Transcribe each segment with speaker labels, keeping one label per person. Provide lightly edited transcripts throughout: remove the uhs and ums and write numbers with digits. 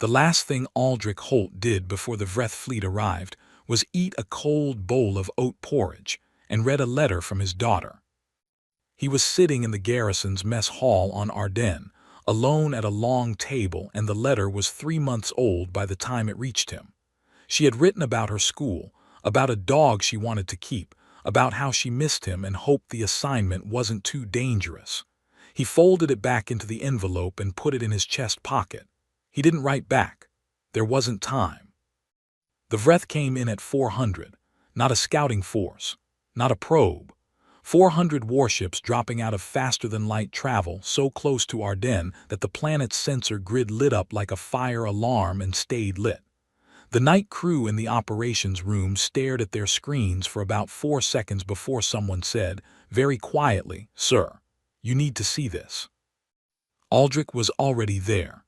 Speaker 1: The last thing Aldrich Holt did before the Vreth fleet arrived was eat a cold bowl of oat porridge and read a letter from his daughter. He was sitting in the garrison's mess hall on Ardennes, alone at a long table, and the letter was 3 months old by the time it reached him. She had written about her school, about a dog she wanted to keep, about how she missed him and hoped the assignment wasn't too dangerous. He folded it back into the envelope and put it in his chest pocket. He didn't write back. There wasn't time. The Vreth came in at 400, not a scouting force, not a probe. 400 warships dropping out of faster-than-light travel so close to Ardennes that the planet's sensor grid lit up like a fire alarm and stayed lit. The night crew in the operations room stared at their screens for about 4 seconds before someone said, very quietly, "Sir, you need to see this." Aldrich was already there.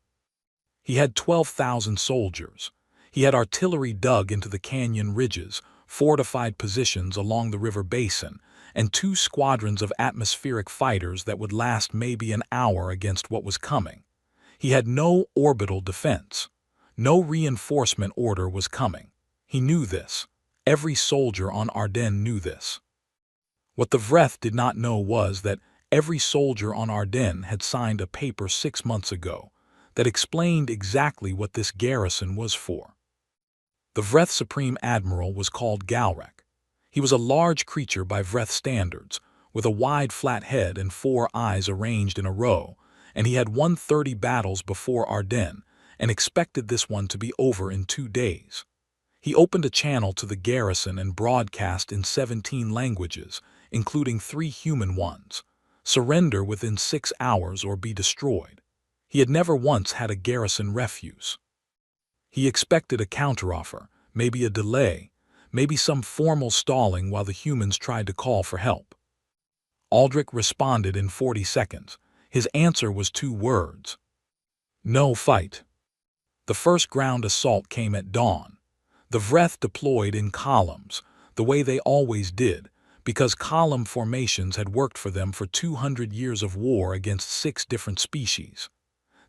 Speaker 1: He had 12,000 soldiers. He had artillery dug into the canyon ridges, fortified positions along the river basin, and 2 squadrons of atmospheric fighters that would last maybe an hour against what was coming. He had no orbital defense. No reinforcement order was coming. He knew this. Every soldier on Ardennes knew this. What the Vreth did not know was that every soldier on Ardennes had signed a paper 6 months ago that explained exactly what this garrison was for. The Vreth Supreme Admiral was called Galrek. He was a large creature by Vreth standards, with a wide flat head and 4 eyes arranged in a row, and he had won 30 battles before Ardennes and expected this one to be over in 2 days. He opened a channel to the garrison and broadcast in 17 languages, including 3 human ones. Surrender within 6 hours or be destroyed. He had never once had a garrison refuse. He expected a counteroffer, maybe a delay, maybe some formal stalling while the humans tried to call for help. Aldrich responded in 40 seconds. His answer was 2 words. No fight. The first ground assault came at dawn. The Vreth deployed in columns, the way they always did, because column formations had worked for them for 200 years of war against 6 different species.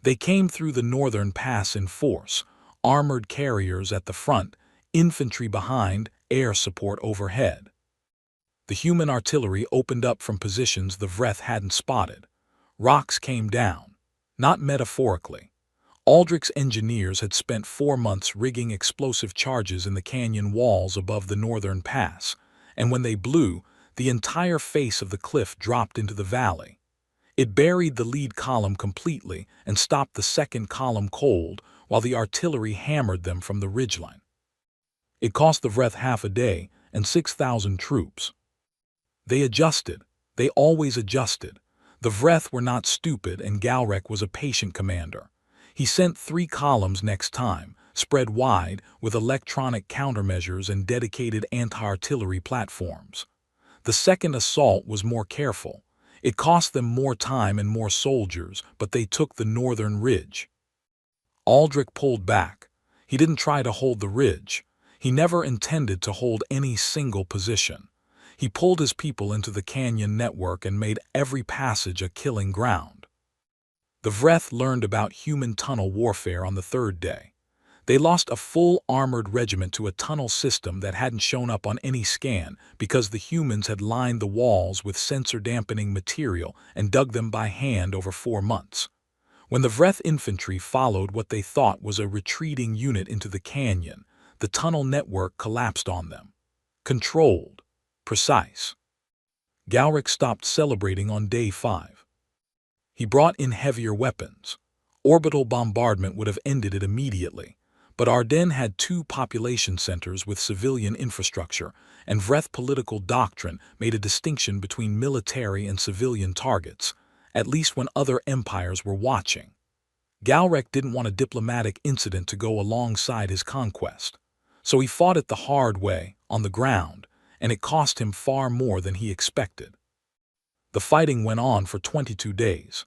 Speaker 1: They came through the northern pass in force, armored carriers at the front, infantry behind, air support overhead. The human artillery opened up from positions the Vreth hadn't spotted. Rocks came down, not metaphorically. Aldrich's engineers had spent 4 months rigging explosive charges in the canyon walls above the northern pass, and when they blew, the entire face of the cliff dropped into the valley. It buried the lead column completely and stopped the second column cold while the artillery hammered them from the ridgeline. It cost the Vreth half a day and 6,000 troops. They adjusted. They always adjusted. The Vreth were not stupid, and Galrek was a patient commander. He sent 3 columns next time, spread wide, with electronic countermeasures and dedicated anti-artillery platforms. The second assault was more careful. It cost them more time and more soldiers, but they took the northern ridge. Aldrich pulled back. He didn't try to hold the ridge. He never intended to hold any single position. He pulled his people into the canyon network and made every passage a killing ground. The Vreth learned about human tunnel warfare on the 3rd day. They lost a full armored regiment to a tunnel system that hadn't shown up on any scan because the humans had lined the walls with sensor-dampening material and dug them by hand over 4 months. When the Vreth infantry followed what they thought was a retreating unit into the canyon, the tunnel network collapsed on them. Controlled. Precise. Galrek stopped celebrating on day 5. He brought in heavier weapons. Orbital bombardment would have ended it immediately, but Ardennes had 2 population centers with civilian infrastructure, and Vreth political doctrine made a distinction between military and civilian targets, at least when other empires were watching. Galrek didn't want a diplomatic incident to go alongside his conquest, so he fought it the hard way, on the ground, and it cost him far more than he expected. The fighting went on for 22 days.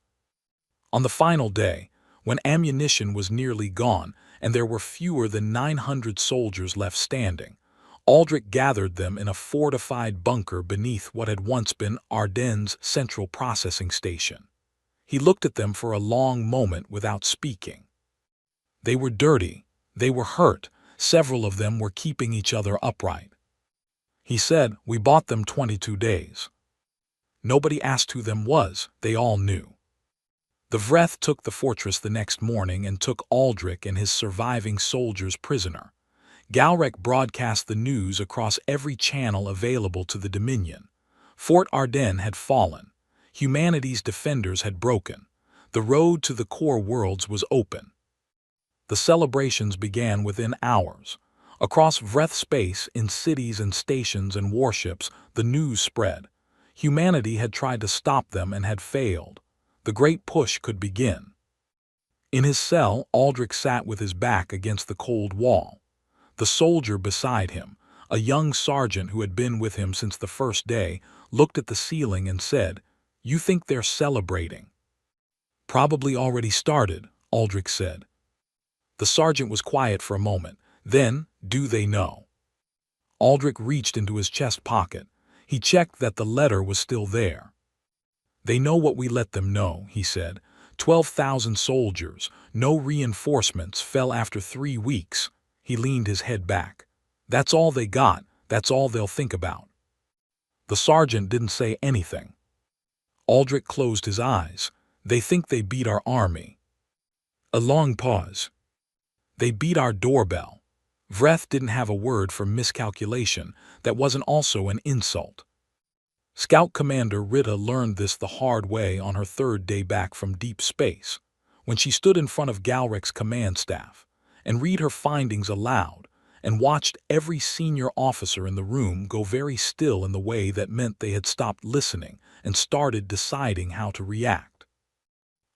Speaker 1: On the final day, when ammunition was nearly gone and there were fewer than 900 soldiers left standing, Aldrich gathered them in a fortified bunker beneath what had once been Ardennes' central processing station. He looked at them for a long moment without speaking. They were dirty. They were hurt. Several of them were keeping each other upright. He said, "We bought them 22 days." Nobody asked who them was. They all knew. The Vreth took the fortress the next morning and took Aldrich and his surviving soldiers prisoner. Galrek broadcast the news across every channel available to the Dominion. Fort Ardennes had fallen. Humanity's defenders had broken. The road to the core worlds was open. The celebrations began within hours. Across Vreth space, in cities and stations and warships, the news spread. Humanity had tried to stop them and had failed. The great push could begin. In his cell, Aldrich sat with his back against the cold wall. The soldier beside him, a young sergeant who had been with him since the first day, looked at the ceiling and said, "You think they're celebrating?" "Probably already started," Aldrich said. The sergeant was quiet for a moment. Then, "Do they know?" Aldrich reached into his chest pocket. He checked that the letter was still there. "They know what we let them know," he said. 12,000 soldiers, no reinforcements, fell after 3 weeks. He leaned his head back. "That's all they got. That's all they'll think about." The sergeant didn't say anything. Aldrich closed his eyes. "They think they beat our army." A long pause. "They beat our doorbell." Vreth didn't have a word for miscalculation that wasn't also an insult. Scout Commander Rita learned this the hard way on her 3rd day back from deep space, when she stood in front of Galrek's command staff and read her findings aloud and watched every senior officer in the room go very still in the way that meant they had stopped listening and started deciding how to react.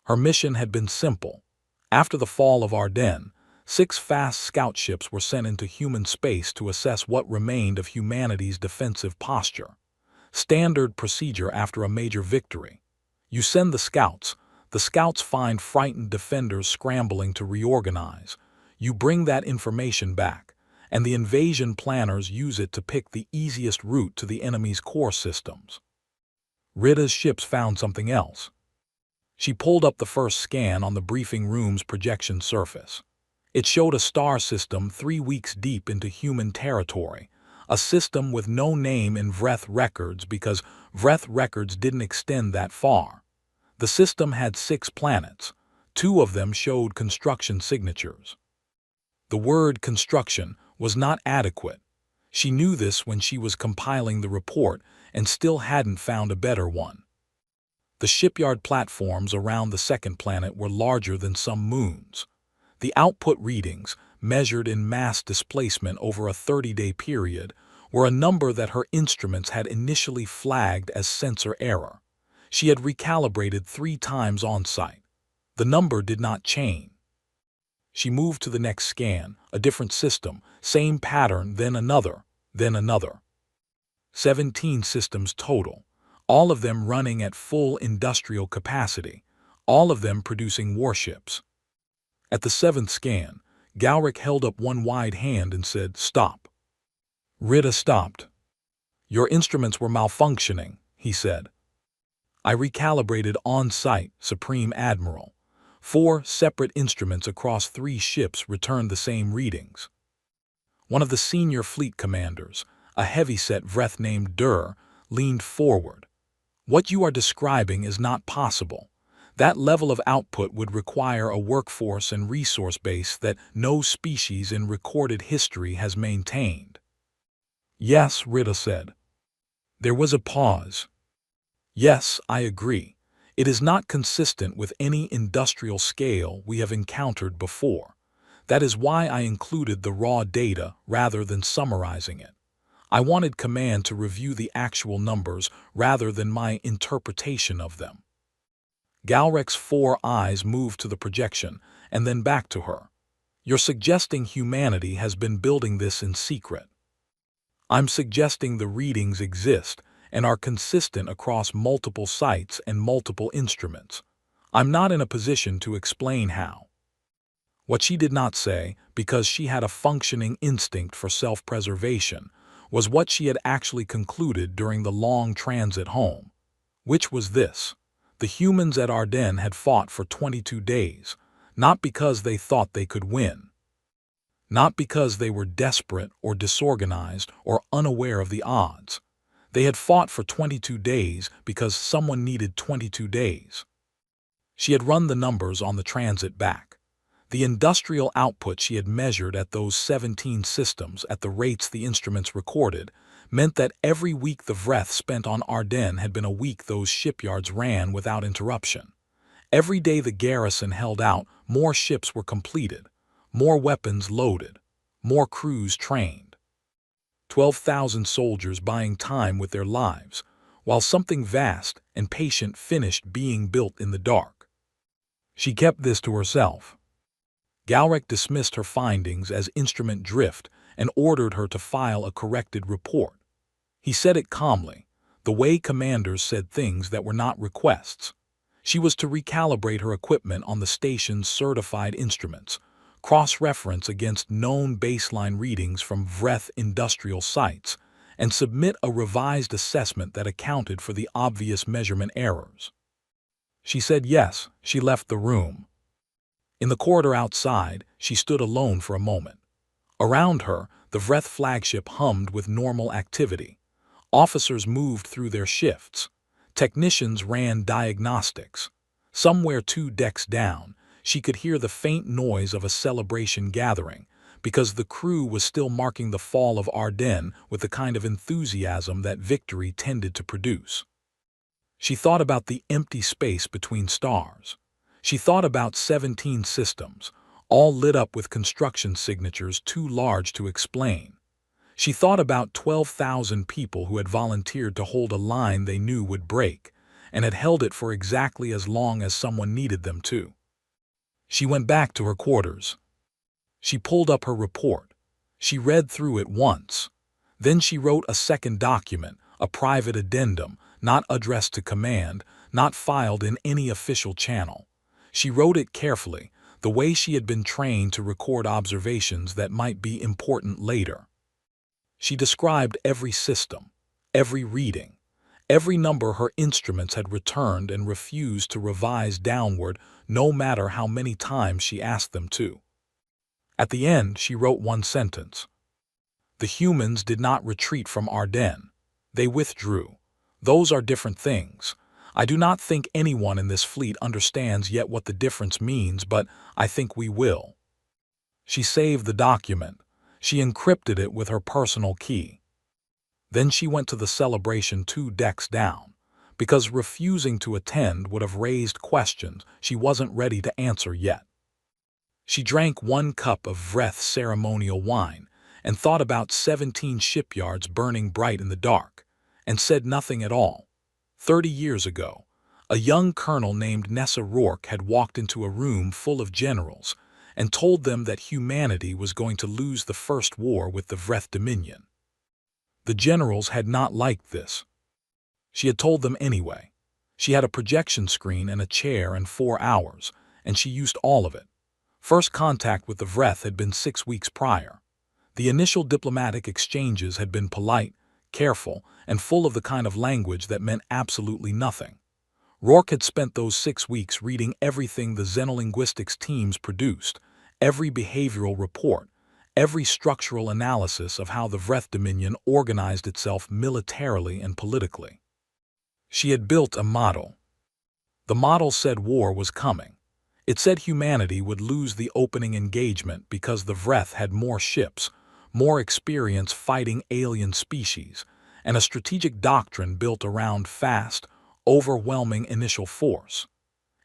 Speaker 1: Her mission had been simple. After the fall of Ardennes, 6 fast scout ships were sent into human space to assess what remained of humanity's defensive posture. Standard procedure after a major victory. You send the scouts. The scouts find frightened defenders scrambling to reorganize. You bring that information back, and the invasion planners use it to pick the easiest route to the enemy's core systems. Rita's ships found something else. She pulled up the first scan on the briefing room's projection surface. It showed a star system 3 weeks deep into human territory, a system with no name in Vreth records because Vreth records didn't extend that far. The system had 6 planets. 2 of them showed construction signatures. The word construction was not adequate. She knew this when she was compiling the report and still hadn't found a better one. The shipyard platforms around the second planet were larger than some moons. The output readings, measured in mass displacement over a 30-day period, were a number that her instruments had initially flagged as sensor error. She had recalibrated 3 times on-site. The number did not change. She moved to the next scan, a different system, same pattern, then another, then another. 17 systems total, all of them running at full industrial capacity, all of them producing warships. At the 7th scan, Galrek held up one wide hand and said, "Stop." Rita stopped. "Your instruments were malfunctioning," he said. "I recalibrated on-site, Supreme Admiral. 4 separate instruments across 3 ships returned the same readings." One of the senior fleet commanders, a heavyset Vreth named Dur, leaned forward. "What you are describing is not possible. That level of output would require a workforce and resource base that no species in recorded history has maintained." "Yes," Rita said. There was a pause. "Yes, I agree. It is not consistent with any industrial scale we have encountered before. That is why I included the raw data rather than summarizing it. I wanted command to review the actual numbers rather than my interpretation of them." Galrek's 4 eyes moved to the projection and then back to her. "You're suggesting humanity has been building this in secret." "I'm suggesting the readings exist and are consistent across multiple sites and multiple instruments. I'm not in a position to explain how." What she did not say, because she had a functioning instinct for self-preservation, was what she had actually concluded during the long transit home. Which was this: the humans at Ardennes had fought for 22 days. not because they thought they could win, not because they were desperate or disorganized or unaware of the odds. They had fought for 22 days because someone needed 22 days. She had run the numbers on the transit back. The industrial output she had measured at those 17 systems at the rates the instruments recorded meant that every week the Vreth spent on Ardennes had been a week those shipyards ran without interruption. Every day the garrison held out, more ships were completed, more weapons loaded, more crews trained. 12,000 soldiers buying time with their lives, while something vast and patient finished being built in the dark. She kept this to herself. Galric dismissed her findings as instrument drift and ordered her to file a corrected report. He said it calmly, the way commanders said things that were not requests. She was to recalibrate her equipment on the station's certified instruments, cross-reference against known baseline readings from Vreth industrial sites, and submit a revised assessment that accounted for the obvious measurement errors. She said yes. She left the room. In the corridor outside, she stood alone for a moment. Around her, the Vreth flagship hummed with normal activity. Officers moved through their shifts. Technicians ran diagnostics. Somewhere 2 decks down, she could hear the faint noise of a celebration gathering, because the crew was still marking the fall of Ardennes with the kind of enthusiasm that victory tended to produce. She thought about the empty space between stars. She thought about 17 systems, all lit up with construction signatures too large to explain. She thought about 12,000 people who had volunteered to hold a line they knew would break, and had held it for exactly as long as someone needed them to. She went back to her quarters. She pulled up her report. She read through it once. Then she wrote a second document, a private addendum, not addressed to command, not filed in any official channel. She wrote it carefully, the way she had been trained to record observations that might be important later. She described every system, every reading, every number her instruments had returned and refused to revise downward no matter how many times she asked them to. At the end, she wrote one sentence. The humans did not retreat from Ardennes. They withdrew. Those are different things. I do not think anyone in this fleet understands yet what the difference means, but I think we will. She saved the document. She encrypted it with her personal key. Then she went to the celebration 2 decks down, because refusing to attend would have raised questions she wasn't ready to answer yet. She drank 1 cup of Vreth ceremonial wine and thought about 17 shipyards burning bright in the dark, and said nothing at all. 30 years ago, a young colonel named Nessa Rourke had walked into a room full of generals and told them that humanity was going to lose the first war with the Vreth Dominion. The generals had not liked this. She had told them anyway. She had a projection screen and a chair and 4 hours, and she used all of it. First contact with the Vreth had been 6 weeks prior. The initial diplomatic exchanges had been polite, careful, and full of the kind of language that meant absolutely nothing. Rourke had spent those 6 weeks reading everything the xenolinguistics teams produced, every behavioral report, every structural analysis of how the Vreth Dominion organized itself militarily and politically. She had built a model. The model said war was coming. It said humanity would lose the opening engagement because the Vreth had more ships, more experience fighting alien species, and a strategic doctrine built around fast, overwhelming initial force.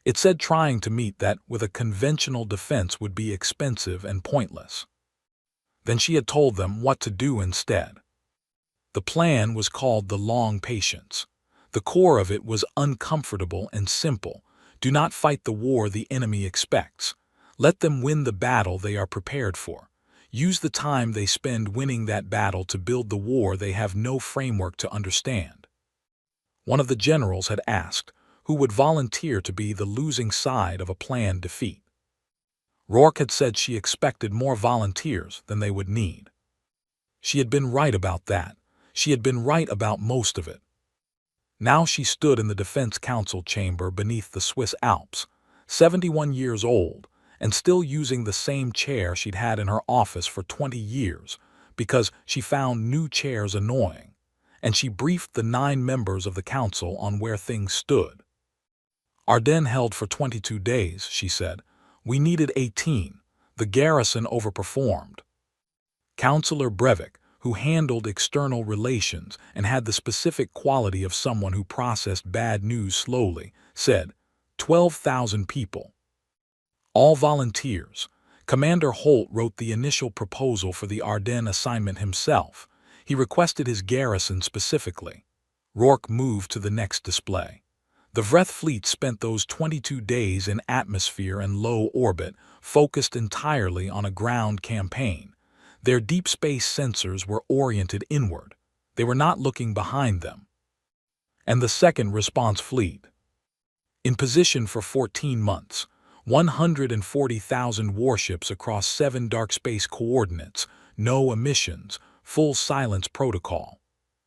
Speaker 1: It said trying to meet that with a conventional defense would be expensive and pointless. Then she had told them what to do instead. The plan was called the Long Patience. The core of it was uncomfortable and simple. Do not fight the war the enemy expects. Let them win the battle they are prepared for. Use the time they spend winning that battle to build the war they have no framework to understand. One of the generals had asked who would volunteer to be the losing side of a planned defeat. Rourke had said she expected more volunteers than they would need. She had been right about that. She had been right about most of it. Now she stood in the Defense Council chamber beneath the Swiss Alps, 71 years old, and still using the same chair she'd had in her office for 20 years because she found new chairs annoying, and she briefed the 9 members of the council on where things stood. Ardennes held for 22 days, she said. We needed 18. The garrison overperformed. Councillor Breivik, who handled external relations and had the specific quality of someone who processed bad news slowly, said, 12,000 people. All volunteers. Commander Holt wrote the initial proposal for the Ardennes assignment himself. He requested his garrison specifically. Rourke moved to the next display. The Vreth fleet spent those 22 days in atmosphere and low orbit, focused entirely on a ground campaign. Their deep space sensors were oriented inward. They were not looking behind them. And the second response fleet. In position for 14 months, 140,000 warships across 7 dark space coordinates, no emissions, full silence protocol.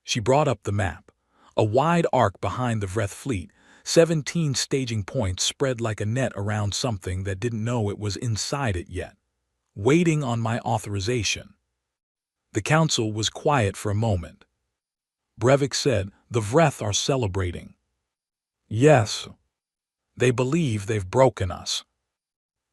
Speaker 1: She brought up the map. A wide arc behind the Vreth fleet, 17 staging points spread like a net around something that didn't know it was inside it yet. Waiting on my authorization. The council was quiet for a moment. Breivik said, the Vreth are celebrating. Yes. They believe they've broken us.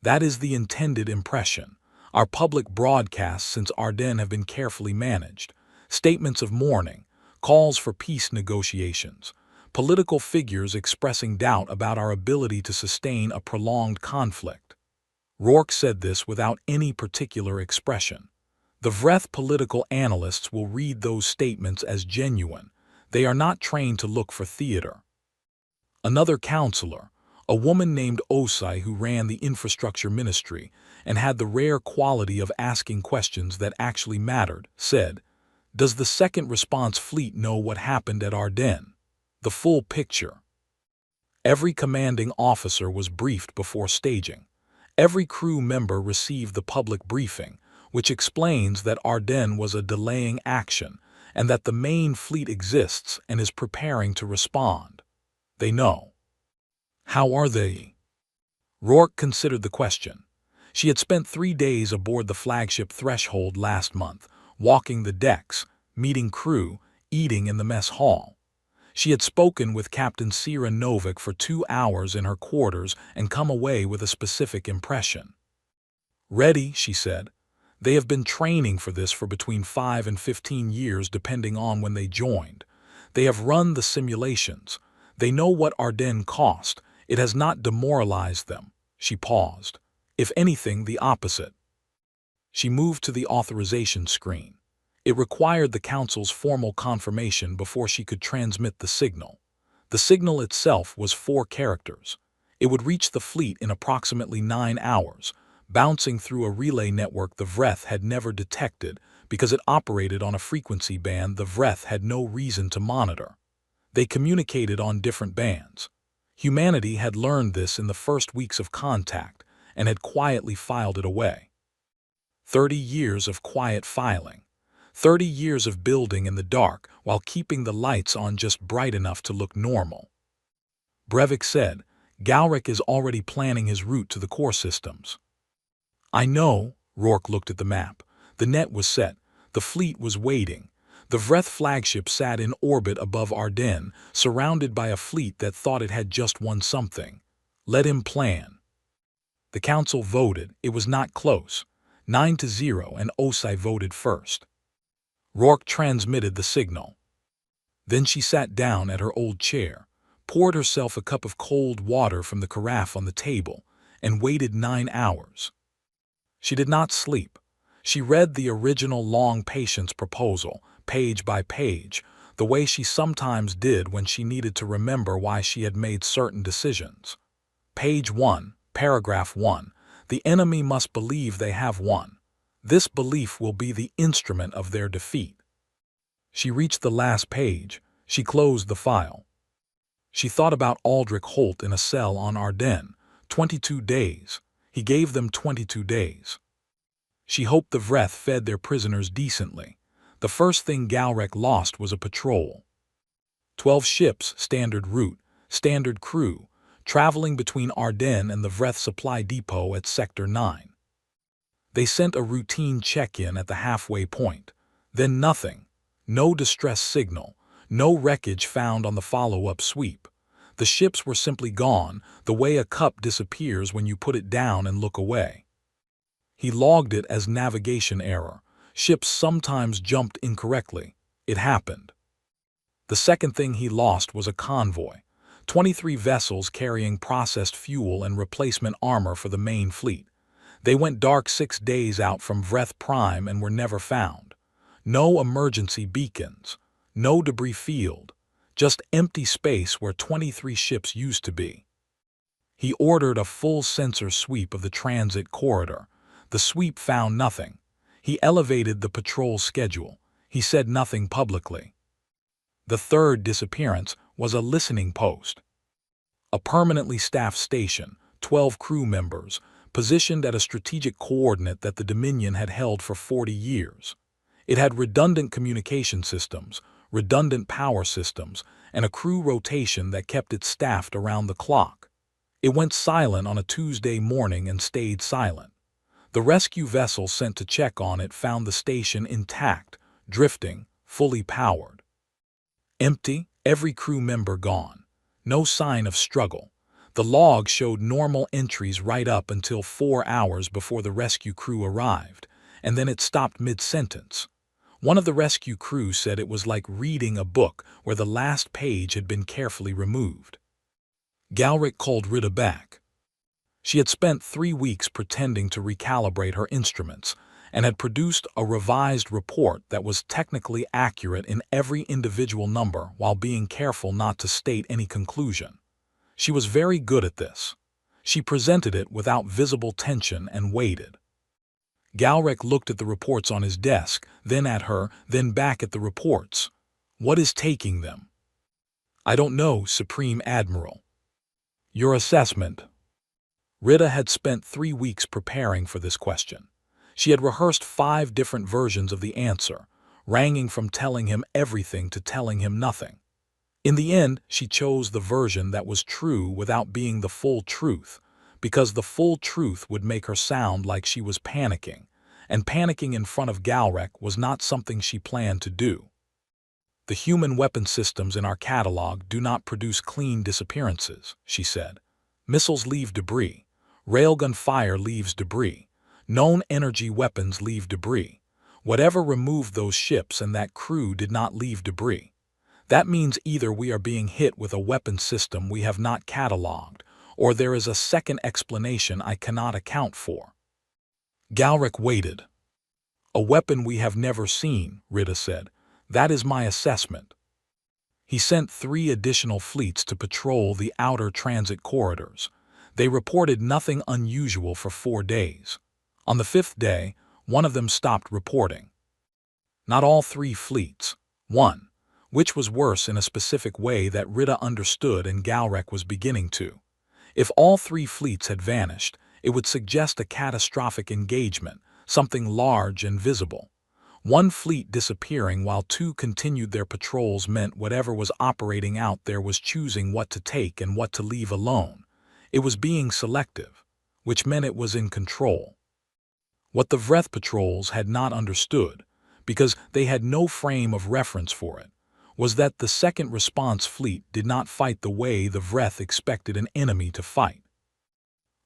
Speaker 1: That is the intended impression. Our public broadcasts since Ardennes have been carefully managed. Statements of mourning, calls for peace negotiations, political figures expressing doubt about our ability to sustain a prolonged conflict. Rourke said this without any particular expression. The Vreth political analysts will read those statements as genuine. They are not trained to look for theater. Another counselor, a woman named Osai who ran the infrastructure ministry and had the rare quality of asking questions that actually mattered, said, does the second response fleet know what happened at Ardennes? The full picture. Every commanding officer was briefed before staging. Every crew member received the public briefing, which explains that Ardennes was a delaying action and that the main fleet exists and is preparing to respond. They know. How are they? Rourke considered the question. She had spent 3 days aboard the flagship Threshold last month, walking the decks, meeting crew, eating in the mess hall. She had spoken with Captain Sira Novik for 2 hours in her quarters and come away with a specific impression. Ready, she said. They have been training for this for between 5 and 15 years depending on when they joined. They have run the simulations. They know what Ardennes cost. It has not demoralized them. She paused. If anything, the opposite. She moved to the authorization screen. It required the council's formal confirmation before she could transmit the signal. The signal itself was 4 characters. It would reach the fleet in approximately 9 hours, bouncing through a relay network the Vreth had never detected because it operated on a frequency band the Vreth had no reason to monitor. They communicated on different bands. Humanity had learned this in the first weeks of contact and had quietly filed it away. 30 years of quiet filing. 30 years of building in the dark while keeping the lights on just bright enough to look normal. Breivik said, Galric is already planning his route to the core systems. I know, Rourke looked at the map. The net was set. The fleet was waiting. The Vreth flagship sat in orbit above Ardennes, surrounded by a fleet that thought it had just won something. Let him plan. The council voted. It was not close. 9-0, and Osai voted first. Rourke transmitted the signal. Then she sat down at her old chair, poured herself a cup of cold water from the carafe on the table, and waited 9 hours. She did not sleep. She read the original long patience proposal, page by page, the way she sometimes did when she needed to remember why she had made certain decisions. Page 1, paragraph 1, the enemy must believe they have won. This belief will be the instrument of their defeat. She reached the last page. She closed the file. She thought about Aldrich Holt in a cell on Ardennes, 22 days. He gave them 22 days. She hoped the Vreth fed their prisoners decently. The first thing Galric lost was a patrol. 12 ships, standard route, standard crew, traveling between Ardennes and the Vreth supply depot at Sector 9. They sent a routine check-in at the halfway point. Then nothing. No distress signal. No wreckage found on the follow-up sweep. The ships were simply gone, the way a cup disappears when you put it down and look away. He logged it as navigation error. Ships sometimes jumped incorrectly. It happened. The second thing he lost was a convoy. 23 vessels carrying processed fuel and replacement armor for the main fleet. They went dark 6 days out from Vreth Prime and were never found. No emergency beacons. No debris field. Just empty space where 23 ships used to be. He ordered a full sensor sweep of the transit corridor. The sweep found nothing. He elevated the patrol schedule. He said nothing publicly. The third disappearance was a listening post. A permanently staffed station, 12 crew members, positioned at a strategic coordinate that the Dominion had held for 40 years. It had redundant communication systems, redundant power systems, and a crew rotation that kept it staffed around the clock. It went silent on a Tuesday morning and stayed silent. The rescue vessel sent to check on it found the station intact, drifting, fully powered. Empty, every crew member gone. No sign of struggle. The log showed normal entries right up until 4 hours before the rescue crew arrived, and then it stopped mid-sentence. One of the rescue crew said it was like reading a book where the last page had been carefully removed. Galric called Rita back. She had spent 3 weeks pretending to recalibrate her instruments and had produced a revised report that was technically accurate in every individual number while being careful not to state any conclusion. She was very good at this. She presented it without visible tension and waited. Galric looked at the reports on his desk, then at her, then back at the reports. What is taking them? I don't know, Supreme Admiral. Your assessment. Rita had spent 3 weeks preparing for this question. She had rehearsed 5 different versions of the answer, ranging from telling him everything to telling him nothing. In the end, she chose the version that was true without being the full truth, because the full truth would make her sound like she was panicking, and panicking in front of Galric was not something she planned to do. The human weapon systems in our catalog do not produce clean disappearances, she said. Missiles leave debris. Railgun fire leaves debris. Known energy weapons leave debris. Whatever removed those ships and that crew did not leave debris. That means either we are being hit with a weapon system we have not cataloged, or there is a second explanation I cannot account for. Galric waited. A weapon we have never seen, Rita said. That is my assessment. He sent 3 additional fleets to patrol the outer transit corridors. They reported nothing unusual for 4 days. On the 5th day, one of them stopped reporting. Not all 3 fleets. One, which was worse in a specific way that Rita understood and Galric was beginning to. If all 3 fleets had vanished, it would suggest a catastrophic engagement, something large and visible. 1 fleet disappearing while 2 continued their patrols meant whatever was operating out there was choosing what to take and what to leave alone. It was being selective, which meant it was in control. What the Vreth patrols had not understood, because they had no frame of reference for it, was that the second response fleet did not fight the way the Vreth expected an enemy to fight.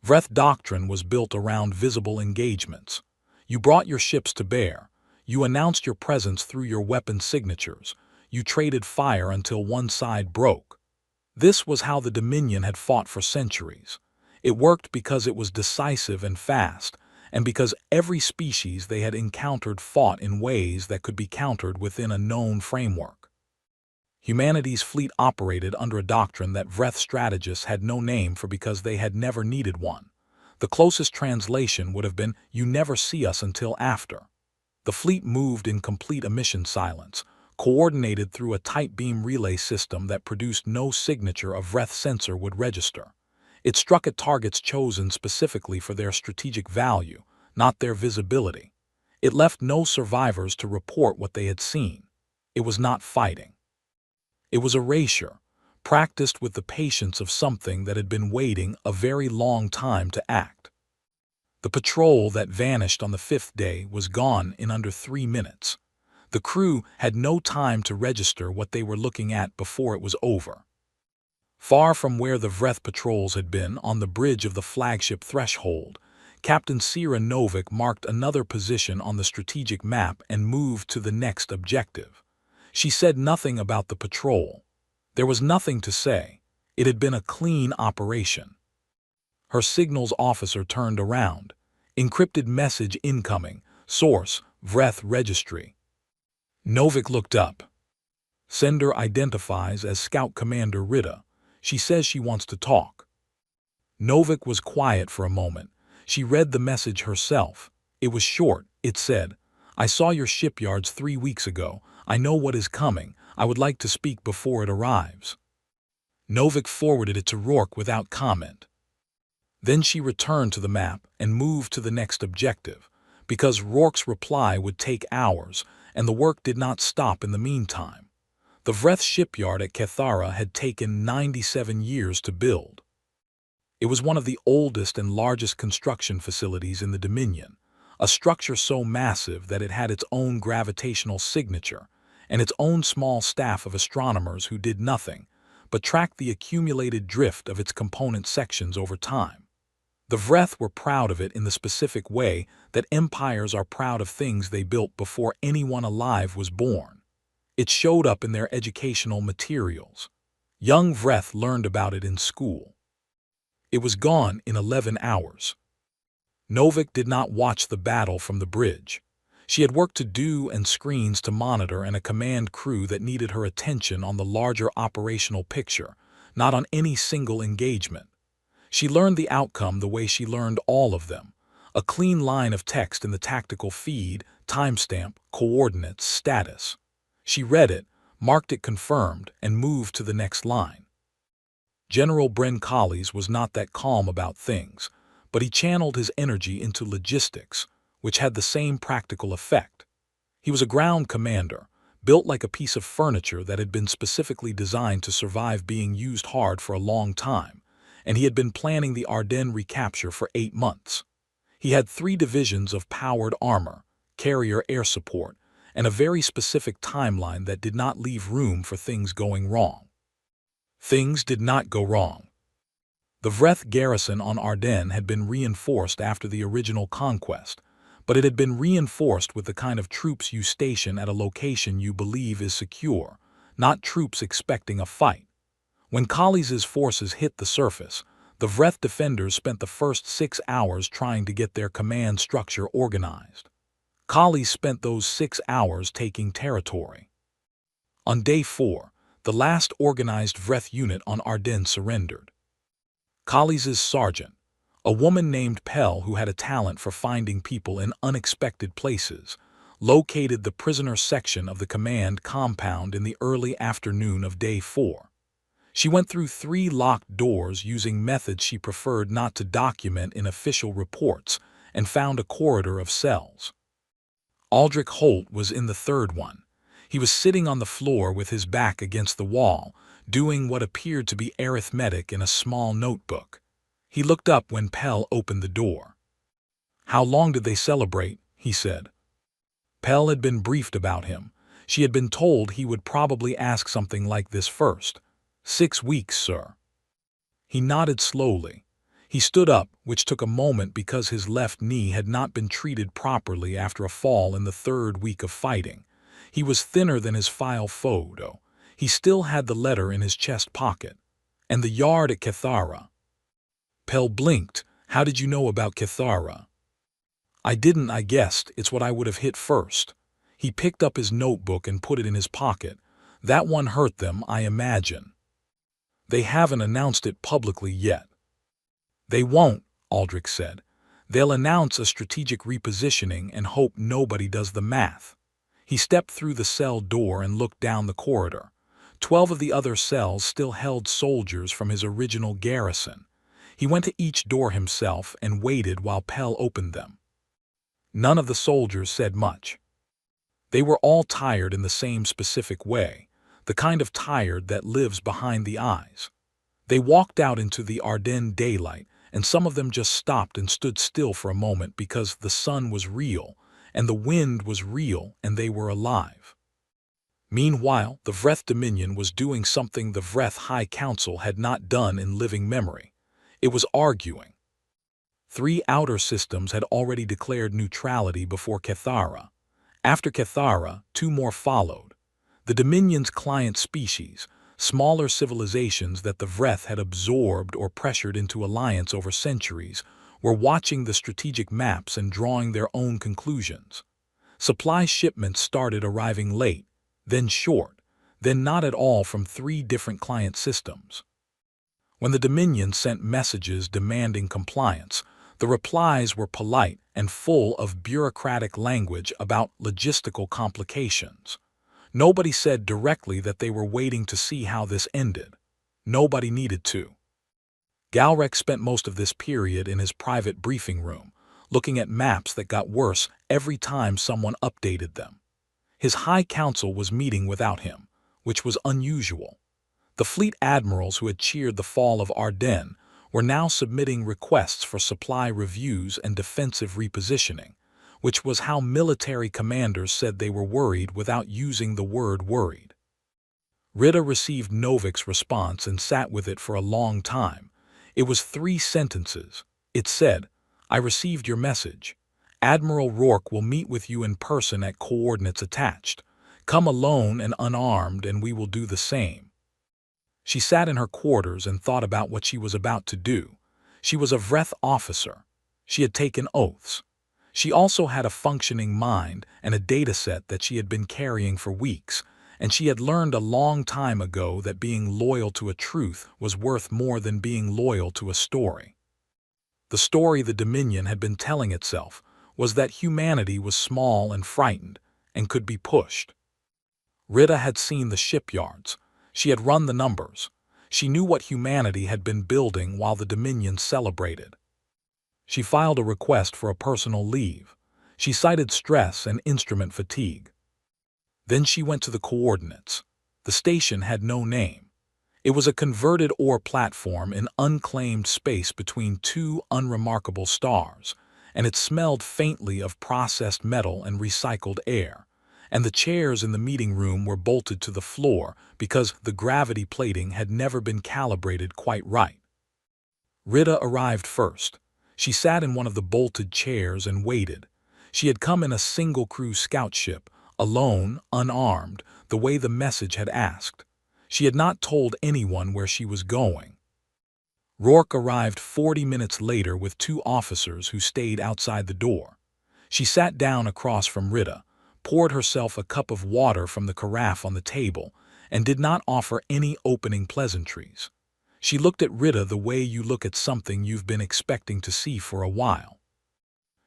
Speaker 1: Vreth doctrine was built around visible engagements. You brought your ships to bear. You announced your presence through your weapon signatures. You traded fire until one side broke. This was how the Dominion had fought for centuries. It worked because it was decisive and fast, and because every species they had encountered fought in ways that could be countered within a known framework. Humanity's fleet operated under a doctrine that Vreth strategists had no name for because they had never needed one. The closest translation would have been, "You never see us until after." The fleet moved in complete emission silence, coordinated through a tight beam relay system that produced no signature a Vreth sensor would register. It struck at targets chosen specifically for their strategic value, not their visibility. It left no survivors to report what they had seen. It was not fighting. It was erasure, practiced with the patience of something that had been waiting a very long time to act. The patrol that vanished on the 5th day was gone in under 3 minutes. The crew had no time to register what they were looking at before it was over. Far from where the Vreth patrols had been, on the bridge of the flagship threshold, Captain Sira Novik marked another position on the strategic map and moved to the next objective. She said nothing about the patrol. There was nothing to say. It had been a clean operation. Her signals officer turned around. Encrypted message incoming. Source, Vreth registry. Novik looked up. Sender identifies as Scout Commander Rita. She says she wants to talk. Novik was quiet for a moment. She read the message herself. It was short. It said, "I saw your shipyards 3 weeks ago. I know what is coming. I would like to speak before it arrives." Novik forwarded it to Rourke without comment. Then she returned to the map and moved to the next objective, because Rourke's reply would take hours, and the work did not stop in the meantime. The Vreth shipyard at Cathara had taken 97 years to build. It was one of the oldest and largest construction facilities in the Dominion, a structure so massive that it had its own gravitational signature and its own small staff of astronomers who did nothing but tracked the accumulated drift of its component sections over time. The Vreth were proud of it in the specific way that empires are proud of things they built before anyone alive was born. It showed up in their educational materials. Young Vreth learned about it in school. It was gone in 11 hours. Novik did not watch the battle from the bridge. She had work to do and screens to monitor and a command crew that needed her attention on the larger operational picture, not on any single engagement. She learned the outcome the way she learned all of them. A clean line of text in the tactical feed, timestamp, coordinates, status. She read it, marked it confirmed, and moved to the next line. General Bren Collies was not that calm about things, but he channeled his energy into logistics, which had the same practical effect. He was a ground commander, built like a piece of furniture that had been specifically designed to survive being used hard for a long time, and he had been planning the Ardennes recapture for 8 months. He had 3 divisions of powered armor, carrier air support, and a very specific timeline that did not leave room for things going wrong. Things did not go wrong. The Vreth garrison on Ardennes had been reinforced after the original conquest, but it had been reinforced with the kind of troops you station at a location you believe is secure, not troops expecting a fight. When Collies' forces hit the surface, the Vreth defenders spent the first 6 hours trying to get their command structure organized. Collies spent those 6 hours taking territory. On day 4, the last organized Vreth unit on Ardennes surrendered. Collies' sergeant, a woman named Pell who had a talent for finding people in unexpected places, located the prisoner section of the command compound in the early afternoon of day 4. She went through 3 locked doors using methods she preferred not to document in official reports and found a corridor of cells. Aldrich Holt was in the 3rd one. He was sitting on the floor with his back against the wall, doing what appeared to be arithmetic in a small notebook. He looked up when Pell opened the door. "How long did they celebrate?" he said. Pell had been briefed about him. She had been told he would probably ask something like this first. 6 weeks, sir." He nodded slowly. He stood up, which took a moment because his left knee had not been treated properly after a fall in the 3rd week of fighting. He was thinner than his file photo. He still had the letter in his chest pocket. "And the yard at Cathara." Pell blinked. "How did you know about Cathara?" "I didn't, I guessed. It's what I would have hit first." He picked up his notebook and put it in his pocket. "That one hurt them, I imagine. They haven't announced it publicly yet." "They won't," Aldrich said. "They'll announce a strategic repositioning and hope nobody does the math." He stepped through the cell door and looked down the corridor. 12 of the other cells still held soldiers from his original garrison. He went to each door himself and waited while Pell opened them. None of the soldiers said much. They were all tired in the same specific way. the kind of tired that lives behind the eyes. They walked out into the Ardennes daylight, and some of them just stopped and stood still for a moment because the sun was real, and the wind was real, and they were alive. Meanwhile, the Vreth Dominion was doing something the Vreth High Council had not done in living memory. It was arguing. 3 outer systems had already declared neutrality before Cathara. After Cathara, 2 more followed. The Dominion's client species, smaller civilizations that the Vreth had absorbed or pressured into alliance over centuries, were watching the strategic maps and drawing their own conclusions. Supply shipments started arriving late, then short, then not at all from 3 different client systems. When the Dominion sent messages demanding compliance, the replies were polite and full of bureaucratic language about logistical complications. Nobody said directly that they were waiting to see how this ended. Nobody needed to. Galrek spent most of this period in his private briefing room, looking at maps that got worse every time someone updated them. His High Council was meeting without him, which was unusual. The fleet admirals who had cheered the fall of Ardennes were now submitting requests for supply reviews and defensive repositioning, which was how military commanders said they were worried without using the word worried. Rita received Novik's response and sat with it for a long time. It was 3 sentences. It said, "I received your message. Admiral Rourke will meet with you in person at coordinates attached. Come alone and unarmed and we will do the same." She sat in her quarters and thought about what she was about to do. She was a Vreth officer. She had taken oaths. She also had a functioning mind and a dataset that she had been carrying for weeks, and she had learned a long time ago that being loyal to a truth was worth more than being loyal to a story. The story the Dominion had been telling itself was that humanity was small and frightened and could be pushed. Rita had seen the shipyards. She had run the numbers. She knew what humanity had been building while the Dominion celebrated. She filed a request for a personal leave. She cited stress and instrument fatigue. Then she went to the coordinates. The station had no name. It was a converted ore platform in unclaimed space between 2 unremarkable stars, and it smelled faintly of processed metal and recycled air. And the chairs in the meeting room were bolted to the floor because the gravity plating had never been calibrated quite right. Rita arrived first. She sat in one of the bolted chairs and waited. She had come in a single-crew scout ship, alone, unarmed, the way the message had asked. She had not told anyone where she was going. Rourke arrived 40 minutes later with 2 officers who stayed outside the door. She sat down across from Rita, poured herself a cup of water from the carafe on the table, and did not offer any opening pleasantries. She looked at Rita the way you look at something you've been expecting to see for a while.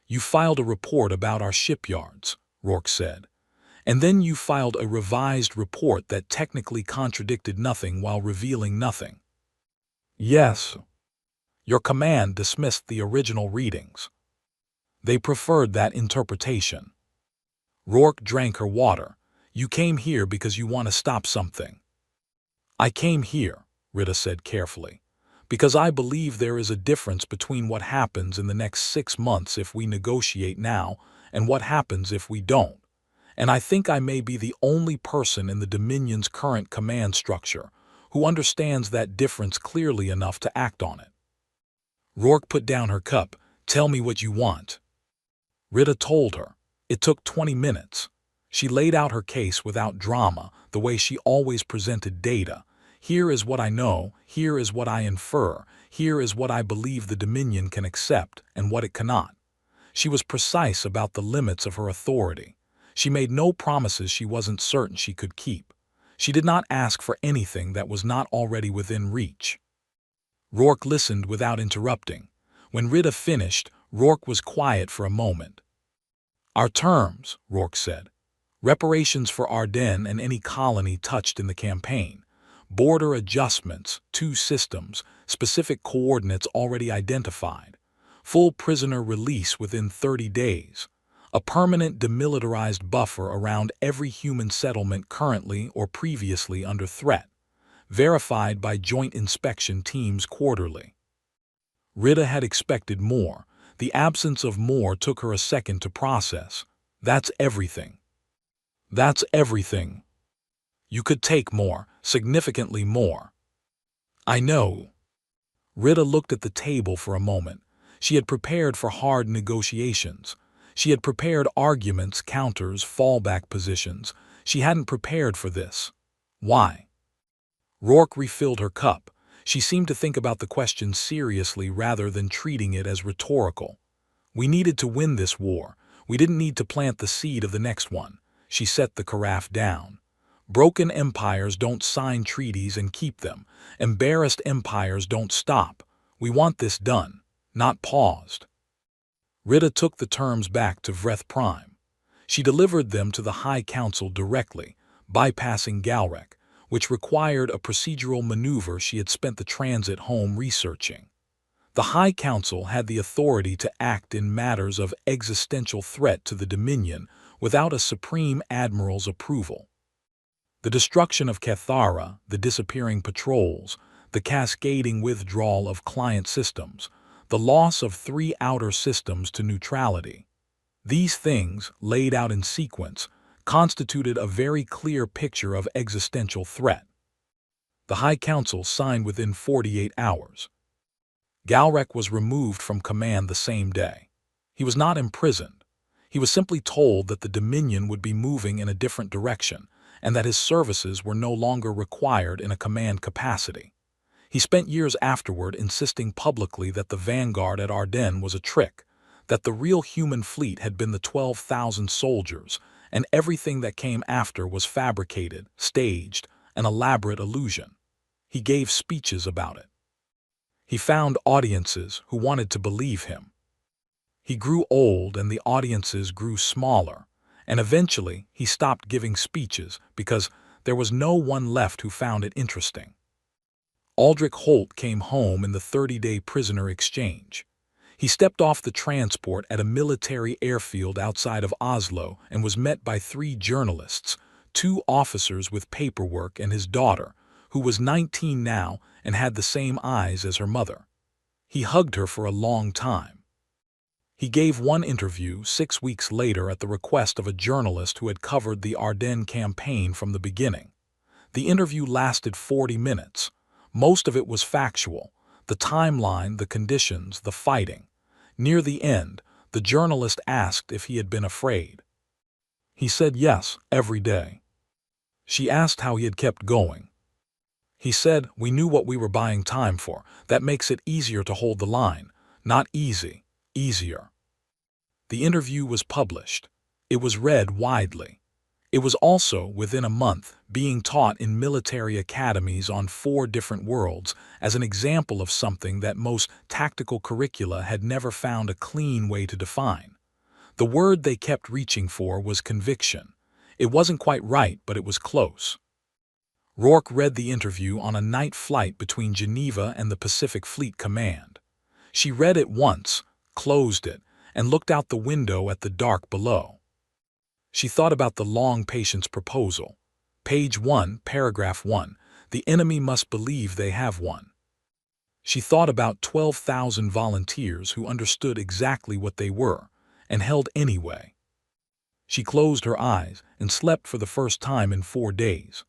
Speaker 1: "You filed a report about our shipyards," Rourke said. "And then you filed a revised report that technically contradicted nothing while revealing nothing." "Yes." "Your command dismissed the original readings. They preferred that interpretation." Rourke drank her water. "You came here because you want to stop something." "I came here," Rita said carefully, "because I believe there is a difference between what happens in the next 6 months if we negotiate now and what happens if we don't. And I think I may be the only person in the Dominion's current command structure who understands that difference clearly enough to act on it." Rourke put down her cup. "Tell me what you want." Rita told her. It took 20 minutes. She laid out her case without drama, the way she always presented data. "Here is what I know, here is what I infer, here is what I believe the Dominion can accept and what it cannot." She was precise about the limits of her authority. She made no promises she wasn't certain she could keep. She did not ask for anything that was not already within reach. Rourke listened without interrupting. When Rita finished, Rourke was quiet for a moment. "Our terms," Rourke said. "Reparations for Ardennes and any colony touched in the campaign. Border adjustments, 2 systems, specific coordinates already identified. Full prisoner release within 30 days. a permanent demilitarized buffer around every human settlement currently or previously under threat, verified by joint inspection teams quarterly. Rita had expected more. The absence of more took her a second to process. That's everything. That's everything. You could take more, significantly more. I know. Rita looked at the table for a moment. She had prepared for hard negotiations. She had prepared arguments, counters, fallback positions. She hadn't prepared for this. Why? Rourke refilled her cup. She seemed to think about the question seriously rather than treating it as rhetorical. We needed to win this war. We didn't need to plant the seed of the next one. She set the carafe down. Broken empires don't sign treaties and keep them. Embarrassed empires don't stop. We want this done, not paused. Rita took the terms back to Vreth Prime. She delivered them to the High Council directly, bypassing Galrek, which required a procedural maneuver she had spent the transit home researching. The High Council had the authority to act in matters of existential threat to the Dominion without a Supreme Admiral's approval. The destruction of Cathara, the disappearing patrols, the cascading withdrawal of client systems, the loss of 3 outer systems to neutrality. These things, laid out in sequence, constituted a very clear picture of existential threat. The High Council signed within 48 hours. Galrek was removed from command the same day. He was not imprisoned. He was simply told that the Dominion would be moving in a different direction and that his services were no longer required in a command capacity. He spent years afterward insisting publicly that the Vanguard at Ardennes was a trick, that the real human fleet had been the 12,000 soldiers, and everything that came after was fabricated, staged, an elaborate illusion. He gave speeches about it. He found audiences who wanted to believe him. He grew old and the audiences grew smaller, and eventually he stopped giving speeches because there was no one left who found it interesting. Aldrich Holt came home in the 30-day prisoner exchange. He stepped off the transport at a military airfield outside of Oslo and was met by 3 journalists, 2 officers with paperwork and his daughter, who was 19 now and had the same eyes as her mother. He hugged her for a long time. He gave one interview 6 weeks later at the request of a journalist who had covered the Ardennes campaign from the beginning. The interview lasted 40 minutes. Most of it was factual, the timeline, the conditions, the fighting. Near the end, the journalist asked if he had been afraid. He said yes, every day. She asked how he had kept going. He said, "We knew what we were buying time for. That makes it easier to hold the line. Not easy, easier." The interview was published. It was read widely. It was also, within a month, being taught in military academies on 4 different worlds as an example of something that most tactical curricula had never found a clean way to define. The word they kept reaching for was conviction. It wasn't quite right, but it was close. Rourke read the interview on a night flight between Geneva and the Pacific Fleet Command. She read it once, closed it, and looked out the window at the dark below. She thought about the long patience proposal. Page 1, paragraph 1, the enemy must believe they have won. She thought about 12,000 volunteers who understood exactly what they were and held anyway. She closed her eyes and slept for the first time in 4 days.